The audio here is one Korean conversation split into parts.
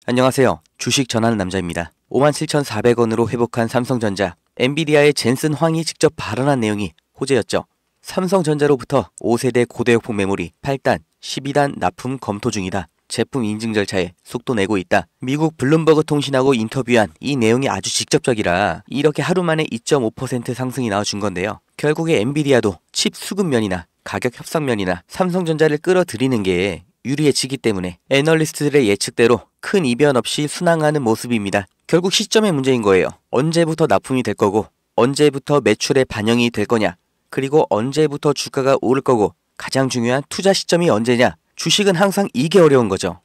안녕하세요. 주식 전하는 남자입니다. 57,400원으로 회복한 삼성전자. 엔비디아의 젠슨 황이 직접 발언한 내용이 호재였죠. 삼성전자로부터 5세대 고대역폭 메모리 8단, 12단 납품 검토 중이다. 제품 인증 절차에 속도 내고 있다. 미국 블룸버그 통신하고 인터뷰한 이 내용이 아주 직접적이라 이렇게 하루 만에 2.5% 상승이 나와준 건데요. 결국에 엔비디아도 칩 수급면이나 가격 협상면이나 삼성전자를 끌어들이는 게 유리해지기 때문에 애널리스트들의 예측대로 큰 이변 없이 순항하는 모습입니다. 결국 시점의 문제인 거예요. 언제부터 납품이 될 거고, 언제부터 매출에 반영이 될 거냐, 그리고 언제부터 주가가 오를 거고, 가장 중요한 투자 시점이 언제냐. 주식은 항상 이게 어려운 거죠.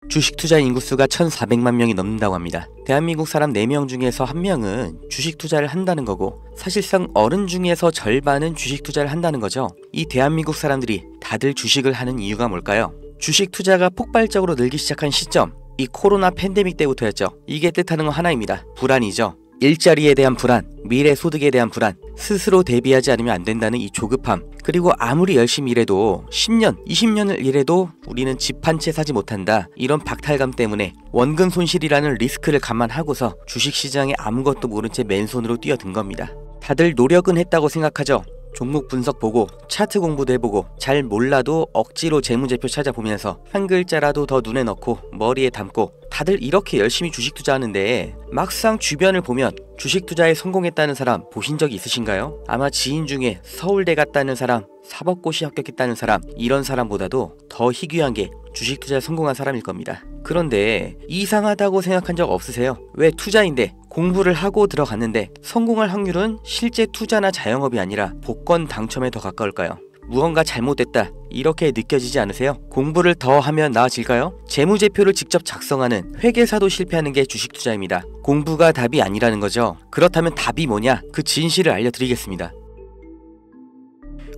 주식 투자 인구수가 1,400만 명이 넘는다고 합니다. 대한민국 사람 4명 중에서 1명은 주식 투자를 한다는 거고, 사실상 어른 중에서 절반은 주식 투자를 한다는 거죠. 이 대한민국 사람들이 다들 주식을 하는 이유가 뭘까요? 주식 투자가 폭발적으로 늘기 시작한 시점, 이 코로나 팬데믹 때부터였죠. 이게 뜻하는 건 하나입니다. 불안이죠. 일자리에 대한 불안, 미래 소득에 대한 불안, 스스로 대비하지 않으면 안 된다는 이 조급함, 그리고 아무리 열심히 일해도 10년, 20년을 일해도 우리는 집 한 채 사지 못한다. 이런 박탈감 때문에 원금 손실이라는 리스크를 감안하고서 주식시장에 아무것도 모른 채 맨손으로 뛰어든 겁니다. 다들 노력은 했다고 생각하죠. 종목 분석 보고 차트 공부도 해보고 잘 몰라도 억지로 재무제표 찾아보면서 한 글자라도 더 눈에 넣고 머리에 담고 다들 이렇게 열심히 주식 투자하는데 막상 주변을 보면 주식 투자에 성공했다는 사람 보신 적 있으신가요? 아마 지인 중에 서울대 갔다는 사람, 사법고시 합격했다는 사람, 이런 사람보다도 더 희귀한 게 주식 투자에 성공한 사람일 겁니다. 그런데 이상하다고 생각한 적 없으세요? 왜 투자인데 공부를 하고 들어갔는데 성공할 확률은 실제 투자나 자영업이 아니라 복권 당첨에 더 가까울까요? 무언가 잘못됐다 이렇게 느껴지지 않으세요? 공부를 더 하면 나아질까요? 재무제표를 직접 작성하는 회계사도 실패하는 게 주식 투자입니다. 공부가 답이 아니라는 거죠. 그렇다면 답이 뭐냐? 그 진실을 알려드리겠습니다.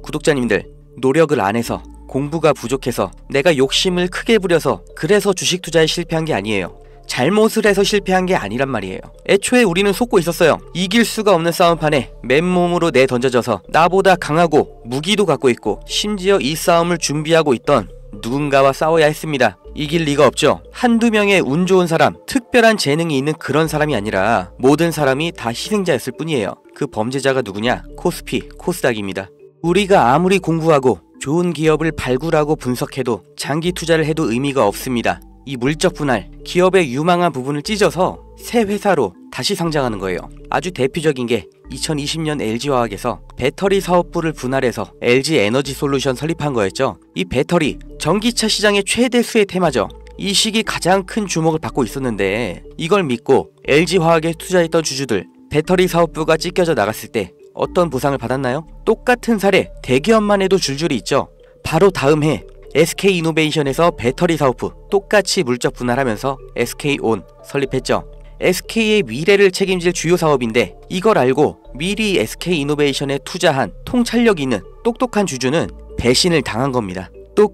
구독자님들, 노력을 안 해서, 공부가 부족해서, 내가 욕심을 크게 부려서 그래서 주식 투자에 실패한 게 아니에요. 잘못을 해서 실패한 게 아니란 말이에요. 애초에 우리는 속고 있었어요. 이길 수가 없는 싸움판에 맨몸으로 내던져져서 나보다 강하고 무기도 갖고 있고 심지어 이 싸움을 준비하고 있던 누군가와 싸워야 했습니다. 이길 리가 없죠. 한두 명의 운 좋은 사람, 특별한 재능이 있는 그런 사람이 아니라 모든 사람이 다 희생자였을 뿐이에요. 그 범죄자가 누구냐? 코스피, 코스닥입니다. 우리가 아무리 공부하고 좋은 기업을 발굴하고 분석해도 장기 투자를 해도 의미가 없습니다. 이 물적 분할, 기업의 유망한 부분을 찢어서 새 회사로 다시 상장하는 거예요. 아주 대표적인 게 2020년 LG화학에서 배터리 사업부를 분할해서 LG에너지솔루션 설립한 거였죠. 이 배터리, 전기차 시장의 최대 수혜 테마죠. 이 시기 가장 큰 주목을 받고 있었는데 이걸 믿고 LG화학에 투자했던 주주들, 배터리 사업부가 찢겨져 나갔을 때 어떤 보상을 받았나요? 똑같은 사례, 대기업만 해도 줄줄이 있죠. 바로 다음 해 SK이노베이션에서 배터리 사업부 똑같이 물적 분할하면서 SK온 설립했죠. SK의 미래를 책임질 주요 사업인데 이걸 알고 미리 SK이노베이션에 투자한 통찰력 있는 똑똑한 주주는 배신을 당한 겁니다. 또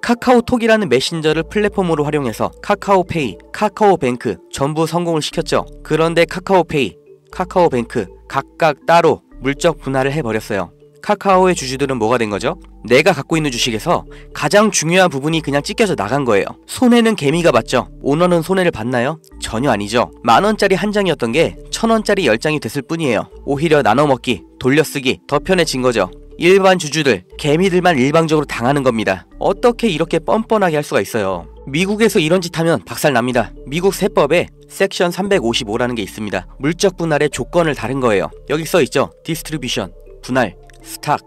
카카오톡이라는 메신저를 플랫폼으로 활용해서 카카오페이, 카카오뱅크 전부 성공을 시켰죠. 그런데 카카오페이, 카카오뱅크 각각 따로 물적 분할을 해버렸어요. 카카오의 주주들은 뭐가 된 거죠? 내가 갖고 있는 주식에서 가장 중요한 부분이 그냥 찢겨져 나간 거예요. 손해는 개미가 봤죠. 오너는 손해를 봤나요? 전혀 아니죠. 10,000원짜리 한 장이었던 게 1,000원짜리 10장이 됐을 뿐이에요. 오히려 나눠먹기, 돌려쓰기 더 편해진 거죠. 일반 주주들, 개미들만 일방적으로 당하는 겁니다. 어떻게 이렇게 뻔뻔하게 할 수가 있어요? 미국에서 이런 짓 하면 박살납니다. 미국 세법에 섹션 355라는 게 있습니다. 물적 분할의 조건을 다른 거예요. 여기 써있죠. 디스트리뷰션, 분할, 스탁,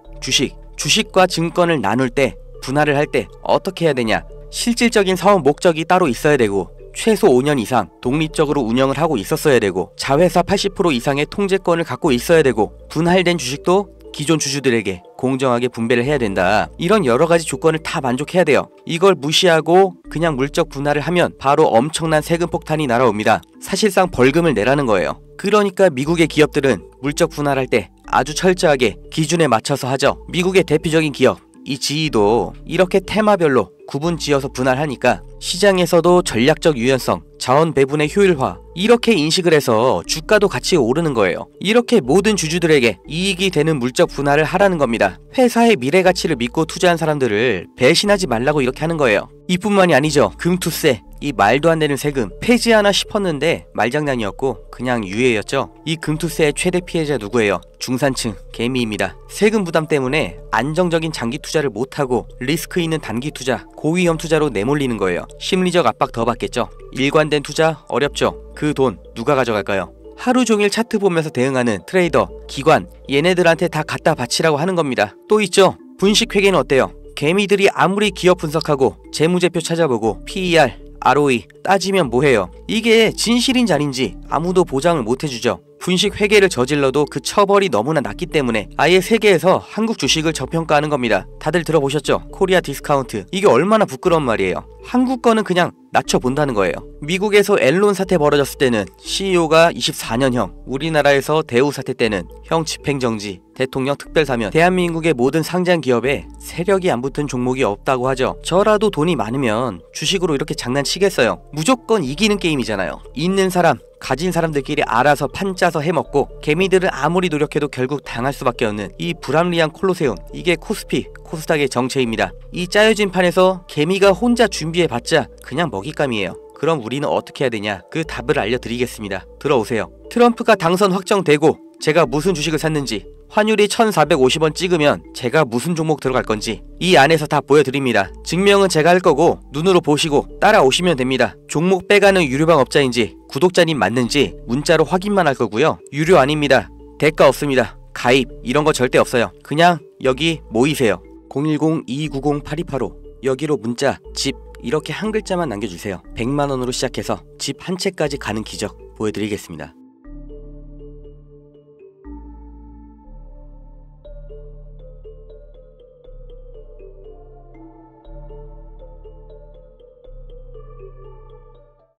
주식과 증권을 나눌 때, 분할을 할 때 어떻게 해야 되냐? 실질적인 사업 목적이 따로 있어야 되고 최소 5년 이상 독립적으로 운영을 하고 있었어야 되고 자회사 80% 이상의 통제권을 갖고 있어야 되고 분할된 주식도 기존 주주들에게 공정하게 분배를 해야 된다. 이런 여러가지 조건을 다 만족해야 돼요. 이걸 무시하고 그냥 물적 분할을 하면 바로 엄청난 세금 폭탄이 날아옵니다. 사실상 벌금을 내라는 거예요. 그러니까 미국의 기업들은 물적 분할할 때 아주 철저하게 기준에 맞춰서 하죠. 미국의 대표적인 기업, 이 GE도 이렇게 테마별로 구분 지어서 분할하니까 시장에서도 전략적 유연성, 자원 배분의 효율화, 이렇게 인식을 해서 주가도 같이 오르는 거예요. 이렇게 모든 주주들에게 이익이 되는 물적 분할을 하라는 겁니다. 회사의 미래 가치를 믿고 투자한 사람들을 배신하지 말라고 이렇게 하는 거예요. 이뿐만이 아니죠. 금투세, 이 말도 안 되는 세금 폐지하나 싶었는데 말장난이었고 그냥 유예였죠. 이 금투세의 최대 피해자 누구예요? 중산층, 개미입니다. 세금 부담 때문에 안정적인 장기 투자를 못하고 리스크 있는 단기 투자, 고위험 투자로 내몰리는 거예요. 심리적 압박 더 받겠죠. 일관된 투자 어렵죠. 그 돈 누가 가져갈까요? 하루 종일 차트 보면서 대응하는 트레이더, 기관, 얘네들한테 다 갖다 바치라고 하는 겁니다. 또 있죠. 분식회계는 어때요? 개미들이 아무리 기업 분석하고 재무제표 찾아보고 PER, ROE 따지면 뭐해요? 이게 진실인지 아닌지 아무도 보장을 못해주죠. 분식 회계를 저질러도 그 처벌이 너무나 낮기 때문에 아예 세계에서 한국 주식을 저평가하는 겁니다. 다들 들어보셨죠? 코리아 디스카운트. 이게 얼마나 부끄러운 말이에요. 한국 거는 그냥 낮춰본다는 거예요. 미국에서 앨런 사태 벌어졌을 때는 CEO가 24년형, 우리나라에서 대우 사태 때는 형 집행정지, 대통령 특별사면, 대한민국의 모든 상장 기업에 세력이 안 붙은 종목이 없다고 하죠. 저라도 돈이 많으면 주식으로 이렇게 장난치겠어요. 무조건 이기는 게임이잖아요. 있는 사람, 가진 사람들끼리 알아서 판 짜서 해먹고 개미들은 아무리 노력해도 결국 당할 수밖에 없는 이 불합리한 콜로세움, 이게 코스피, 코스닥의 정체입니다. 이 짜여진 판에서 개미가 혼자 준비해봤자 그냥 먹잇감이에요. 그럼 우리는 어떻게 해야 되냐? 그 답을 알려드리겠습니다. 들어오세요. 트럼프가 당선 확정되고 제가 무슨 주식을 샀는지, 환율이 1450원 찍으면 제가 무슨 종목 들어갈 건지 이 안에서 다 보여드립니다. 증명은 제가 할 거고 눈으로 보시고 따라오시면 됩니다. 종목 빼가는 유료방 업자인지 구독자님 맞는지 문자로 확인만 할 거고요. 유료 아닙니다. 대가 없습니다. 가입 이런 거 절대 없어요. 그냥 여기 모이세요. 010-2290-8285 여기로 문자 집 이렇게 한 글자만 남겨주세요. 100만원으로 시작해서 집 한 채까지 가는 기적 보여드리겠습니다.